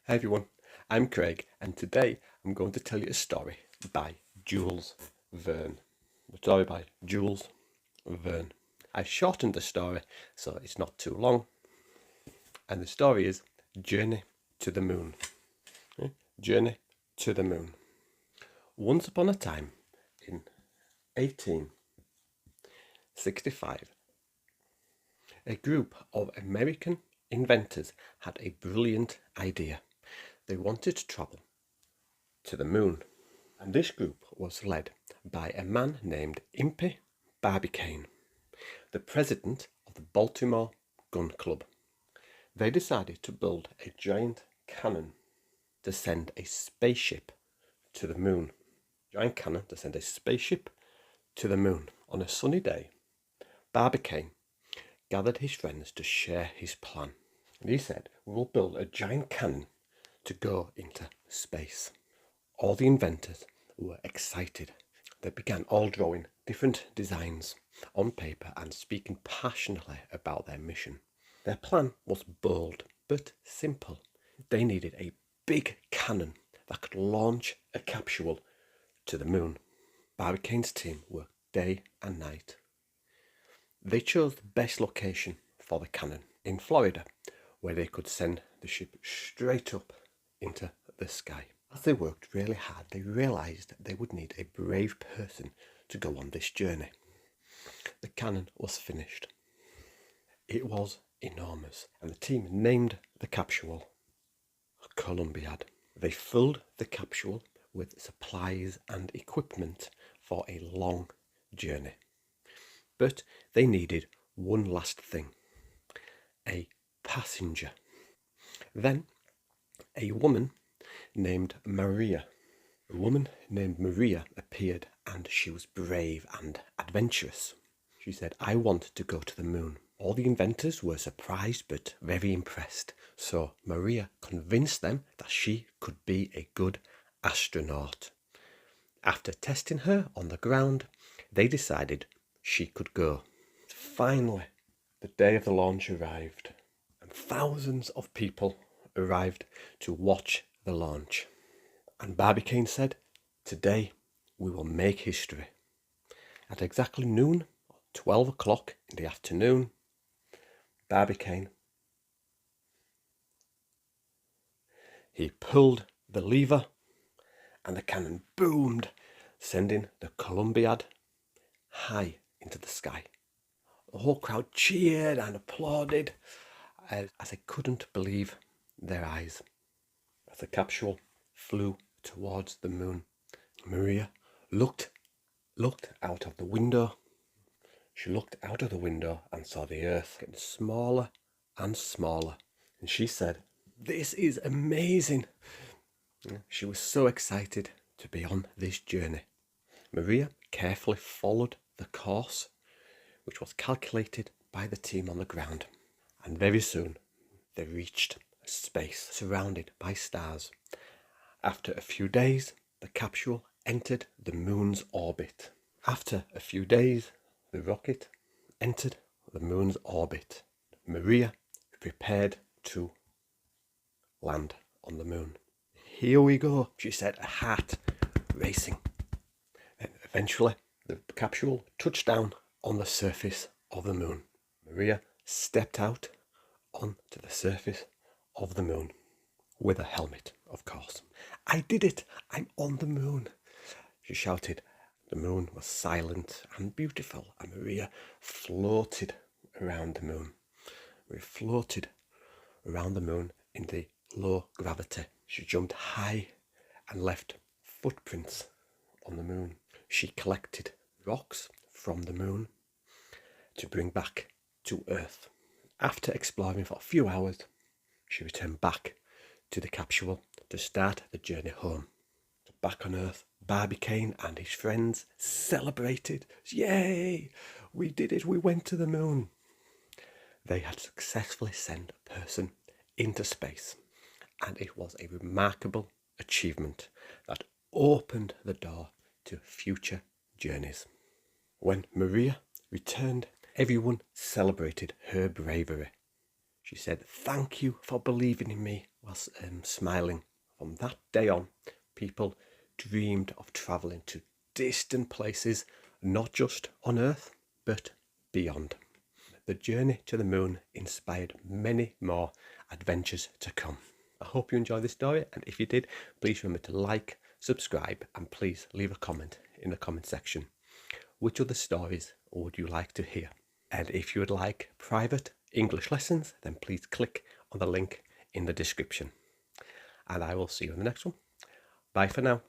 Hi everyone, I'm Craig and today I'm going to tell you a story by Jules Verne. The story by Jules Verne. I shortened the story so it's not too long, and the story is Journey to the Moon. Journey to the Moon. Once upon a time in 1865, a group of American inventors had a brilliant idea. They wanted to travel to the moon, and this group was led by a man named Impey Barbicane, the president of the Baltimore Gun Club. They decided to build a giant cannon to send a spaceship to the moon. On a sunny day, Barbicane gathered his friends to share his plan. And he said, "We will build a giant cannon to go into space." All the inventors were excited. They began all drawing different designs on paper and speaking passionately about their mission. Their plan was bold but simple. They needed a big cannon that could launch a capsule to the moon. Barbicane's team worked day and night. They chose the best location for the cannon in Florida, where they could send the ship straight up into the sky. As they worked really hard, they realised they would need a brave person to go on this journey. The cannon was finished. It was enormous, and the team named the capsule Columbiad. They filled the capsule with supplies and equipment for a long journey. But they needed one last thing: a passenger. Then a woman named Maria appeared, and she was brave and adventurous. She said, "I want to go to the moon." All the inventors were surprised but very impressed, so Maria convinced them that she could be a good astronaut. After testing her on the ground, they decided she could go. Finally, the day of the launch arrived, and thousands of people arrived to watch the launch. And Barbicane said, "Today we will make history." At exactly noon, 12 o'clock in the afternoon, Barbicane, he pulled the lever and the cannon boomed, sending the Columbiad high into the sky. The whole crowd cheered and applauded as they couldn't believe their eyes as the capsule flew towards the moon. Maria looked out of the window. She looked out of the window and saw the earth getting smaller and smaller. And she said, "This is amazing." She was so excited to be on this journey. Maria carefully followed the course, which was calculated by the team on the ground. And very soon they reached space surrounded by stars. After a few days, the capsule entered the moon's orbit. After a few days, the rocket entered the moon's orbit. Maria prepared to land on the moon. "Here we go," she said, a heart racing. And eventually, the capsule touched down on the surface of the moon. Maria stepped out onto the surface of the moon with a helmet, of course. "I did it! I'm on the moon!" she shouted. The moon was silent and beautiful, and Maria floated around the moon. We floated around the moon in the low gravity. She jumped high and left footprints on the moon. She collected rocks from the moon to bring back to Earth. After exploring for a few hours, she returned back to the capsule to start the journey home. Back on Earth, Barbicane and his friends celebrated. "Yay! We did it! We went to the moon!" They had successfully sent a person into space, and it was a remarkable achievement that opened the door to future journeys. When Maria returned, everyone celebrated her bravery. She said, "Thank you for believing in me was smiling. From that day on, people dreamed of travelling to distant places, not just on Earth, but beyond. The journey to the moon inspired many more adventures to come. I hope you enjoyed this story, and if you did, please remember to like, subscribe, and please leave a comment in the comment section. Which other stories would you like to hear? And if you would like private English lessons, then please click on the link in the description. And I will see you in the next one. Bye for now.